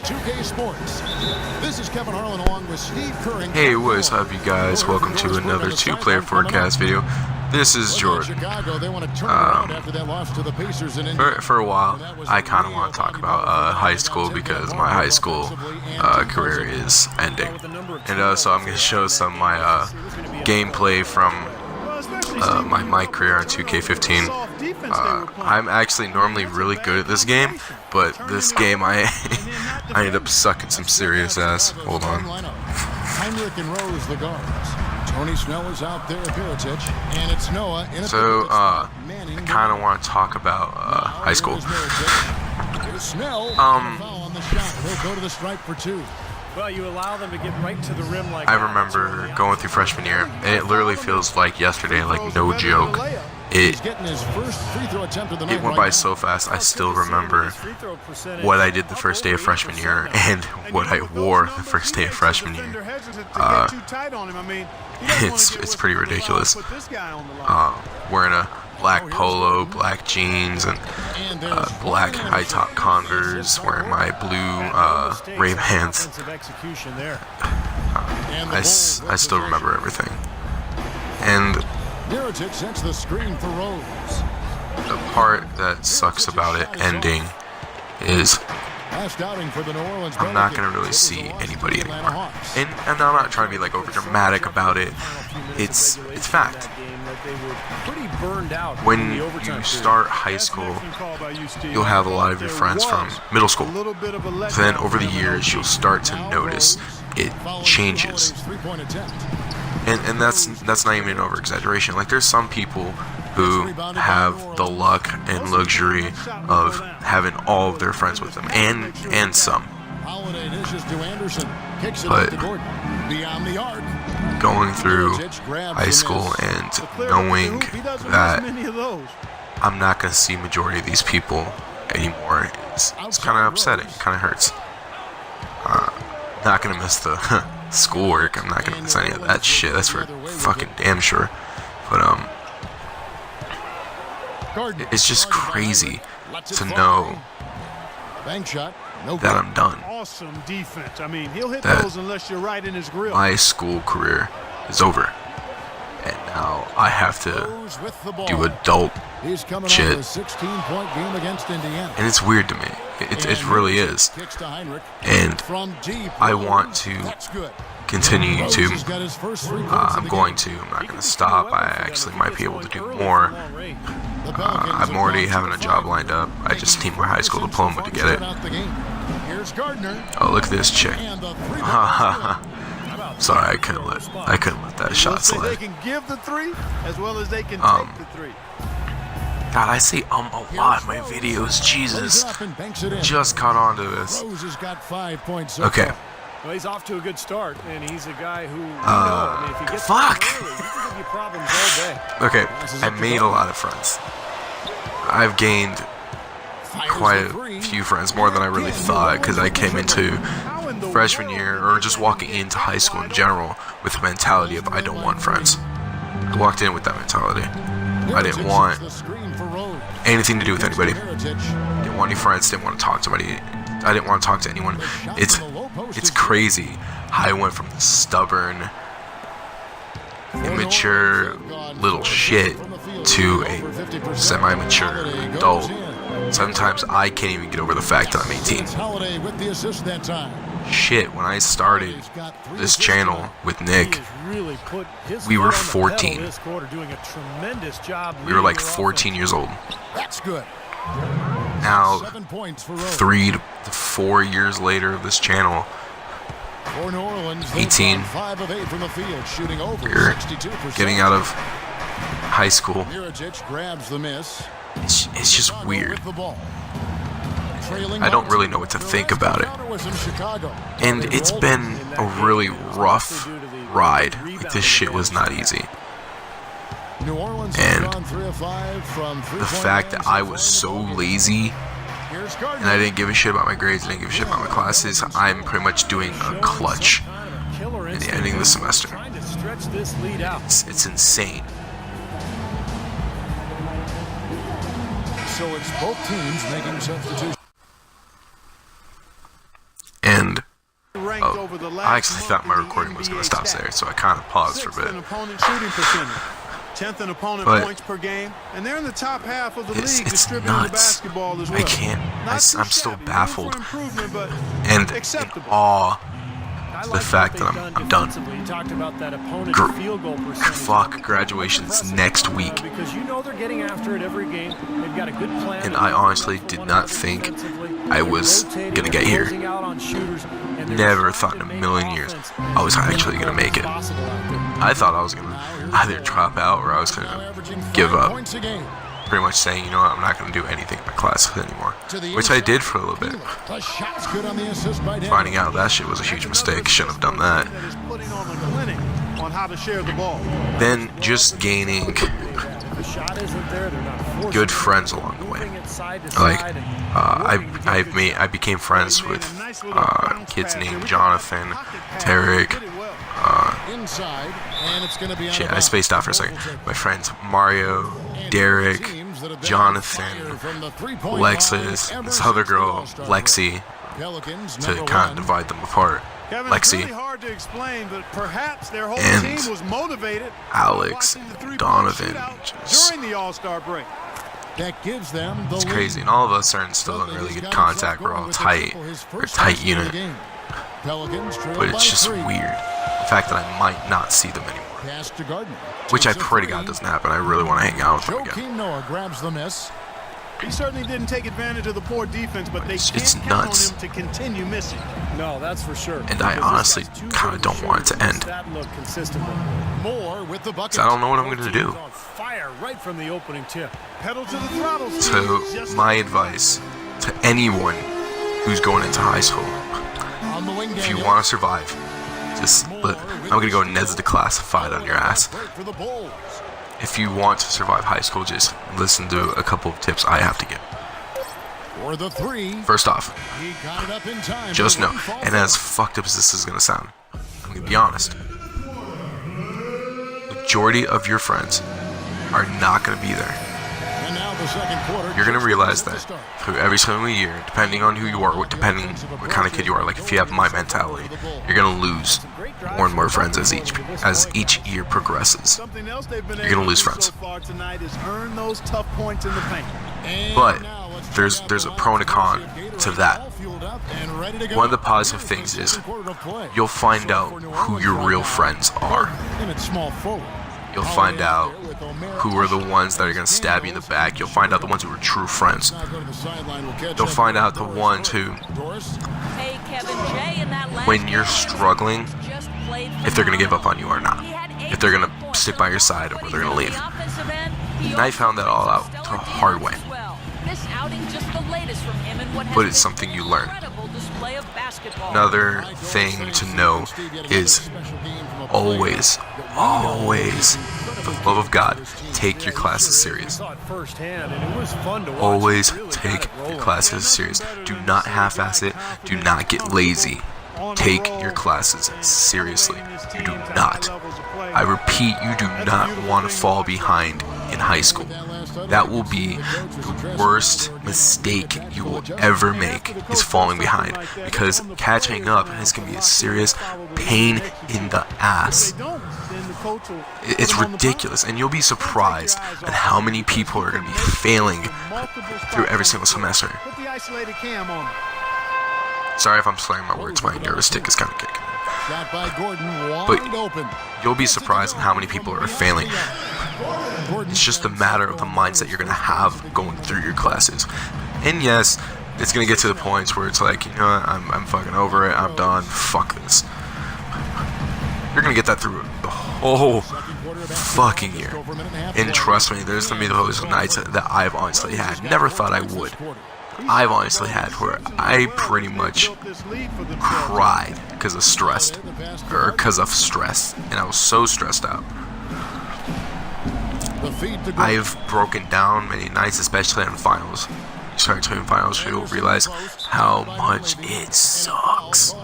2K Sports. This is Kevin Harlan along with Steve Kerr. Hey, what's up, you guys? Welcome to another two-player forecast video. This is Jordan. For a while, I kind of want to talk about high school because my high school career is ending. And so I'm going to show some of my gameplay from my career on 2K15. I'm actually normally really good at this game, but this game I ended up sucking some serious ass. Hold on. Heinrich and Rose, the guards. Tony Snell is out there, Perisic, and it's Noah. So, I kind of want to talk about high school. On the shot. He'll go to the stripe for two. Well, you allow them to get right to the rim like I remember going through freshman year, and it literally feels like yesterday, like no joke. It went by so fast. I still remember what I did the first day of freshman year and what I wore the first day of freshman year. It's pretty ridiculous. Wearing a black polo, black jeans, and black high-top Converse, wearing my blue Ray-Bans. I still remember everything. And the screen for Rose. The part that sucks about it ending is I'm not going to really see anybody anymore. And I'm not trying to be like over dramatic about it. It's fact. When you start high school, you'll have a lot of your friends from middle school. Then over the years, you'll start to notice it changes. And that's not even an over-exaggeration. Like, there's some people who have the luck and luxury of having all of their friends with them, and some. But going through high school and knowing that I'm not going to see majority of these people anymore, it's kind of upsetting. Kind of hurts. Not going to miss the schoolwork. I'm not going to miss any of that shit. That's for fucking damn sure. But it's just crazy to know that I'm done. Awesome defense. I mean, he'll hit That those unless you're right in his grill. my school career is over, and now I have to do adult shit. And it's weird to me. It really is. And I want to continue to. I'm not going to stop. I actually might be able to do more. I'm already having a job lined up. I just need my high school diploma to get it. Oh, look at this chick. Sorry, I couldn't let that shot slide. They can give the three as well as they can take the three. God, I say a lot in my videos. Jesus. Just caught on to this. Okay. Well, he's off to a good start, and he's a guy who, if he gets fuck. early, he can give you problems all day. Okay, I made a lot of friends. I've gained quite a few friends, more than I really thought, because I came into freshman year, or just walking into high school in general, with the mentality of I don't want friends. I walked in with that mentality. I didn't want anything to do with anybody. Didn't want any friends, didn't want to talk to anybody. I didn't want to talk to anyone. It's crazy how I went from the stubborn, immature little shit to a semi-mature adult. Sometimes I can't even get over the fact that I'm 18. Shit, when I started this channel with Nick, we were 14. We were like 14 years old. Now, 3 to 4 years later of this channel, 18, we're getting out of high school. It's just weird. I don't really know what to think about it. And it's been a really rough ride. Like, this shit was not easy. And the fact that I was so lazy and I didn't give a shit about my grades, I didn't give a shit about my classes, I'm pretty much doing a clutch in the ending of the semester. It's insane. So it's both teams making substitutions. Oh, I actually thought my recording was going to stop there, so I kind of paused for a bit. 10th in opponent But points per game, and they're in the top half of the league it's distributing the nuts. basketball as well. I can't. I'm still baffled and and in awe to the fact that I'm done. Fuck, graduation's next week. Because you know they're getting after it every game. They've got a good plan. And I honestly did not think I was gonna get here. Never thought in a million years I was actually gonna make it. I thought I was gonna either drop out or I was gonna give up. Pretty much saying, you know what, I'm not gonna do anything in my classes anymore. Which I did for a little bit. Finding out that shit was a huge mistake. Shouldn't have done that. Then just gaining good friends along the way. Like, I became friends with kids named Jonathan, Tarek. Shit, I spaced out for a second. My friends Mario, Derek, Jonathan, Alexis, this other girl, Lexi, to kind of divide them apart. Lexi, and Alex, Donovan, just, it's crazy, and all of us are still in really good contact. We're all tight, we're a tight unit, but it's just weird, the fact that I might not see them anymore, which I pray to God doesn't happen. I really want to hang out with them again. Noah grabs the miss. He certainly didn't take advantage of the poor defense, but they It's can't count nuts. on him to continue missing. No, that's for sure. And I honestly kind of don't want it to end. More with the bucket. So I don't know what I'm going to do. Fire right from the opening tip. Pedal to the throttle. So my advice to anyone who's going into high school, On the wing, if you want to survive, just I'm going to go Ned's Declassified on your ass. for the Bulls. If you want to survive high school, just listen to a couple of tips I have to give. For the three. First off, He got it up in time. just know, and as fucked up as this is going to sound, I'm going to be honest, majority of your friends are not going to be there. And now the second quarter. You're going to realize that through every single year, depending on who you are, depending what kind of kid you are, like if you have my mentality, you're going to lose more and more friends as each year progresses. You're gonna lose friends. But There's a pro and a con to that. One of the positive things is you'll find out who your real friends are. You'll find out who are the ones that are going to stab you in the back. You'll find out the ones who are true friends. You'll find out the ones who, when you're struggling, if they're going to give up on you or not. If they're going to stick by your side or they're going to leave. And I found that all out the hard way. But it's something you learn. Another thing to know is always, for the love of God, take your classes serious. Always take your classes serious. Do not half-ass it. Do not get lazy. Take your classes seriously. You do not. I repeat, you do not want to fall behind in high school. That will be the worst mistake you will ever make, is falling behind, because catching up is going to be a serious pain in the ass. It's ridiculous, and you'll be surprised at how many people are going to be failing through every single semester. Sorry if I'm slurring my words, my nervous tick is kind of kicking. But you'll be surprised at how many people are failing. It's just a matter of the mindset you're going to have going through your classes. And yes, it's going to get to the points where it's like, you know what, I'm fucking over it, I'm done, fuck this. You're going to get that through the whole fucking year. And trust me, there's going to be those nights that I've honestly had. Never thought I would. I've honestly had where I pretty much cried because of stress, and I was so stressed out. I've broken down many nights, especially in finals. You start doing finals, you'll realize how much it sucks.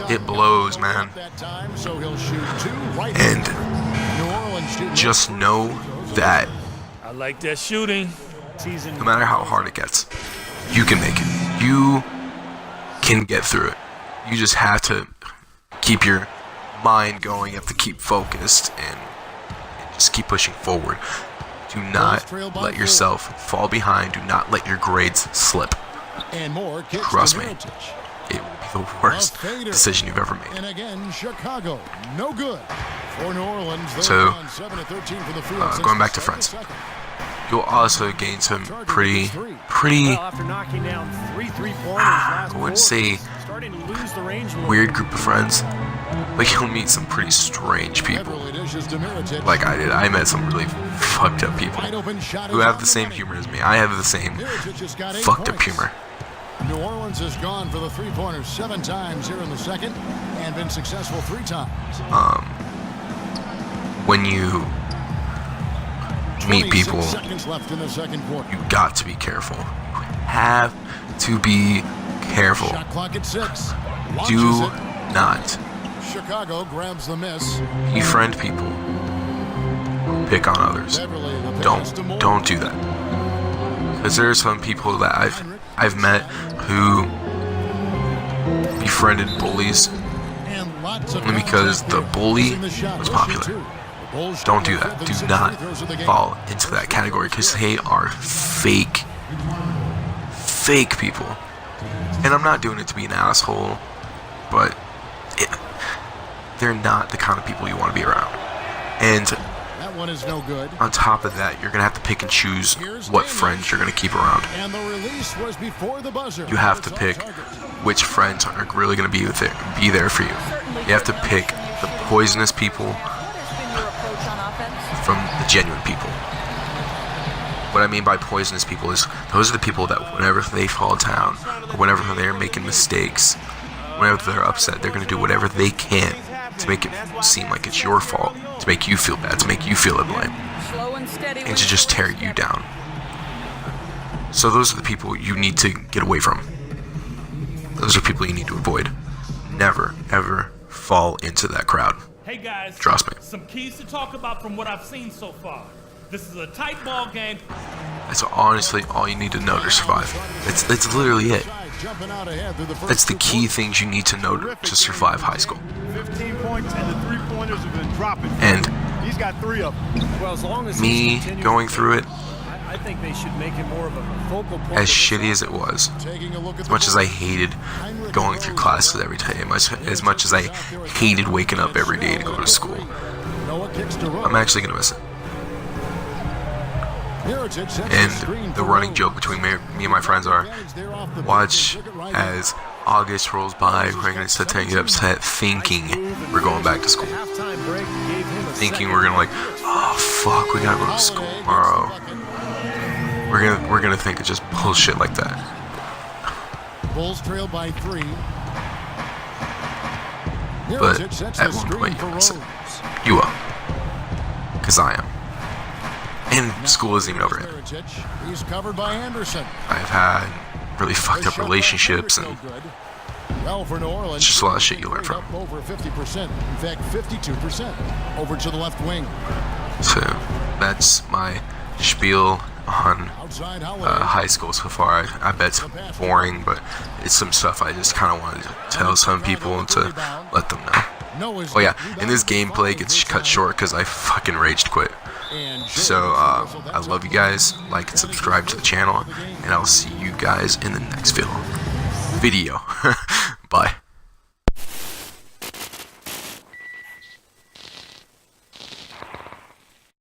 It blows, man. And just know that I like that shooting. no matter how hard it gets, you can make it. You can get through it. You just have to keep your mind going. You have to keep focused and just keep pushing forward. Do not let yourself fall behind. Do not let your grades slip. And more kicks Trust to me, Mirotic. it will be the worst decision you've ever made. And again, Chicago, no good. For New Orleans, they're So, down 7-13 for the field since going the back to start of friends. the second. You'll also gain some pretty Well, after knocking down 3 3-pointers last I wouldn't quarter, say starting to lose the range a little weird bit. group of friends, but you'll meet some pretty strange people. Beverly dishes to Mirotic. Like I did. I met some really fucked up people Wide open shot who is have on the same money. humor as me. I have the same Mirotic has got 8 fucked up points. humor. New Orleans has gone for the three-pointers 7 times here in the second and been successful 3 times. When you meet 26 people, seconds left in the second quarter. you got to be careful. You have to be careful. Shot clock at 6. Launches Do it. not Chicago grabs the miss. befriend people. Pick on others. Beverly, the pass to Moore. Don't do that. Because there are some people that I've met who befriended bullies And lots of because contact the here. bully Missing the shot. was He'll shoot popular. 2. The Bulls Don't shoot do their that. fifth Do and sixth not free throws of the game. fall into that category because they are fake people. And I'm not doing it to be an asshole, but they're not the kind of people you want to be around. And That one is no good. on top of that, you're going to have to pick and choose what friends you're going to keep around. And the release was before the buzzer. You have to It's off pick target. which friends are really going to be there for you. You have to pick the poisonous people What has been your approach on offense? from the genuine people. What I mean by poisonous people is those are the people that whenever they fall down, or whenever they're making mistakes, whenever they're upset, they're going to do whatever they can to make it seem like it's your fault, to make you feel bad, to make you feel to blame, Slow and steady. and to just tear you down. So those are the people you need to get away from. Those are people you need to avoid. Never, ever fall into that crowd. Hey guys, Trust me. some keys to talk about from what I've seen so far. This is a tight ball game. That's honestly all you need to know to survive. It's literally it. Jumping out ahead through the first That's the 2 key quarters. things you need to know to survive high school. 15 points and the 3-pointers have been dropping. And He's got 3 of them. Well, as long as me he's continuing going to- through it, I think they should make it more of a focal point. as of this shitty as it was, Taking a look at as the much as I board. hated going through classes every day, as much as I hated waking up every day to go to school, Noah kicks to Rose. I'm actually going to miss it. Mirotic sets the screen And for the running Rose. joke between me and my friends are, watch as August rolls by, we're going to start to get upset thinking we're going back to school. halftime break gave him a Thinking second. we're going to like, oh fuck, we got to go to school tomorrow. We're gonna think it's just bullshit like that. Bulls trail by 3. But Mirotic sets at the one screen point, for you Rose. listen. You will. Because I am. And school isn't even over yet. Mirotic, he's covered by Anderson. I've had really fucked up relationships, and Well, for New Orleans, it's just a lot of shit you learn from. up over 50%. In fact, 52%. Over to the left wing. So that's my spiel on Outside Holiday. high school so far. I bet it's boring, but it's some stuff I just kind of wanted to tell some people and to let them know. Noah's Oh yeah, rebound and this for gameplay five gets this cut time. short because I fucking raged quit. And So I love you guys. Like and subscribe to the channel, and I'll see you guys in the next video. Bye.